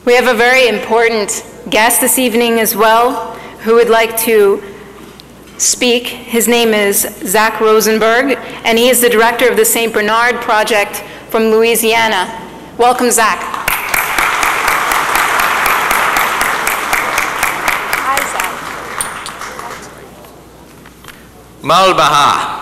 We have a very important guest this evening as well who would like to speak. His name is Zack Rosenburg, and he is the director of the St. Bernard Project from Louisiana. Welcome, Zack. Hi, Zack. Malbaha.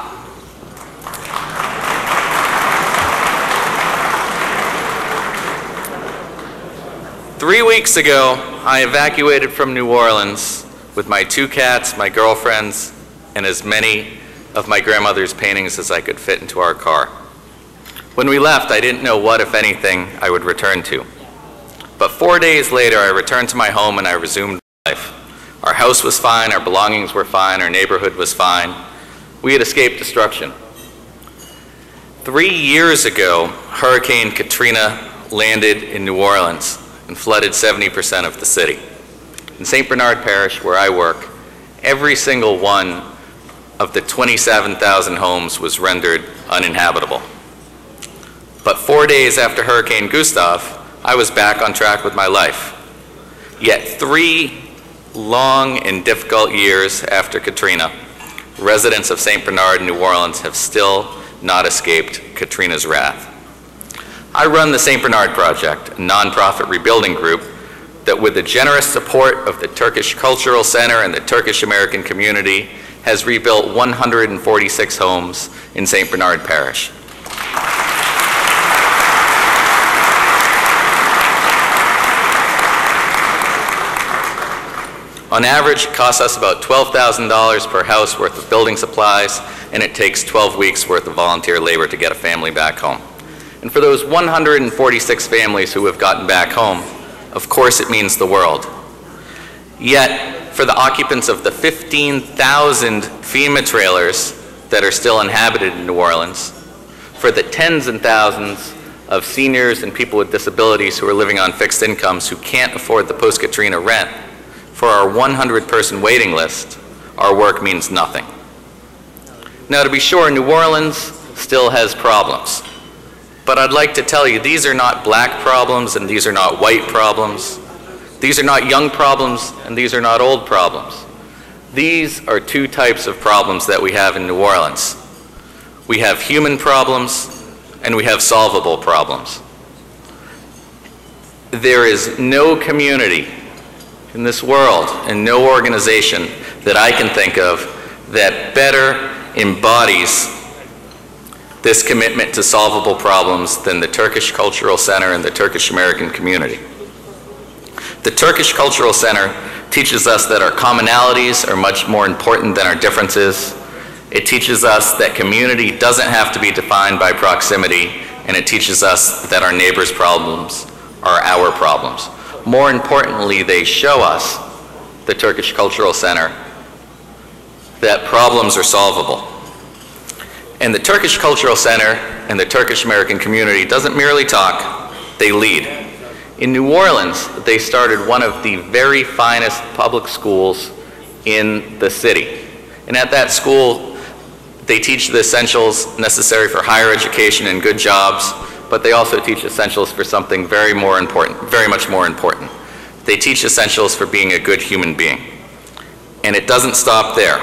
3 weeks ago, I evacuated from New Orleans with my 2 cats, my girlfriends, and as many of my grandmother's paintings as I could fit into our car. When we left, I didn't know what, if anything, I would return to. But 4 days later, I returned to my home and I resumed life. Our house was fine, our belongings were fine, our neighborhood was fine. We had escaped destruction. 3 years ago, Hurricane Katrina landed in New Orleans and flooded 70% of the city. In St. Bernard Parish, where I work, every single one of the 27,000 homes was rendered uninhabitable. But 4 days after Hurricane Gustav, I was back on track with my life. Yet 3 long and difficult years after Katrina, residents of St. Bernard and New Orleans have still not escaped Katrina's wrath. I run the St. Bernard Project, a nonprofit rebuilding group that, with the generous support of the Turkish Cultural Center and the Turkish American community, has rebuilt 146 homes in St. Bernard Parish. On average, it costs us about $12,000 per house worth of building supplies, and it takes 12 weeks worth of volunteer labor to get a family back home. And for those 146 families who have gotten back home, of course it means the world. Yet, for the occupants of the 15,000 FEMA trailers that are still inhabited in New Orleans, for the tens and thousands of seniors and people with disabilities who are living on fixed incomes who can't afford the post-Katrina rent, for our 100-person waiting list, our work means nothing. Now, to be sure, New Orleans still has problems. But I'd like to tell you, these are not black problems and these are not white problems. These are not young problems and these are not old problems. These are 2 types of problems that we have in New Orleans. We have human problems and we have solvable problems. There is no community in this world and no organization that I can think of that better embodies this commitment to solvable problems than the Turkish Cultural Center and the Turkish American community. The Turkish Cultural Center teaches us that our commonalities are much more important than our differences. It teaches us that community doesn't have to be defined by proximity, and it teaches us that our neighbors' problems are our problems. More importantly, they show us, the Turkish Cultural Center, that problems are solvable. And the Turkish Cultural Center and the Turkish American community doesn't merely talk, they lead. In New Orleans, they started one of the very finest public schools in the city. And at that school, they teach the essentials necessary for higher education and good jobs, but they also teach essentials for something very much more important. They teach essentials for being a good human being. And it doesn't stop there.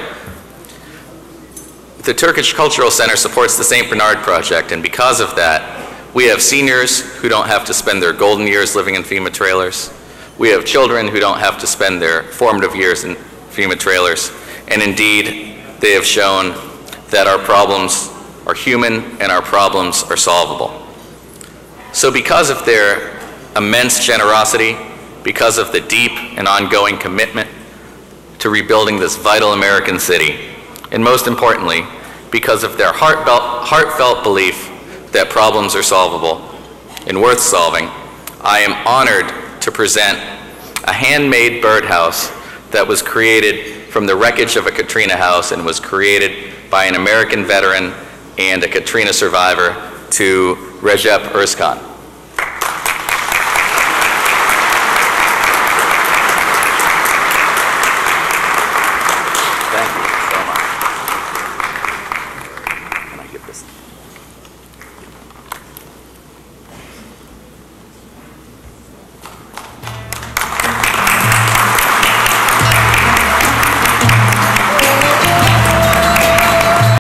The Turkish Cultural Center supports the St. Bernard Project, and because of that, we have seniors who don't have to spend their golden years living in FEMA trailers. We have children who don't have to spend their formative years in FEMA trailers. And indeed, they have shown that our problems are human and our problems are solvable. So because of their immense generosity, because of the deep and ongoing commitment to rebuilding this vital American city, and most importantly, because of their heartfelt belief that problems are solvable and worth solving, I am honored to present a handmade birdhouse that was created from the wreckage of a Katrina house and was created by an American veteran and a Katrina survivor to Recep Özkan.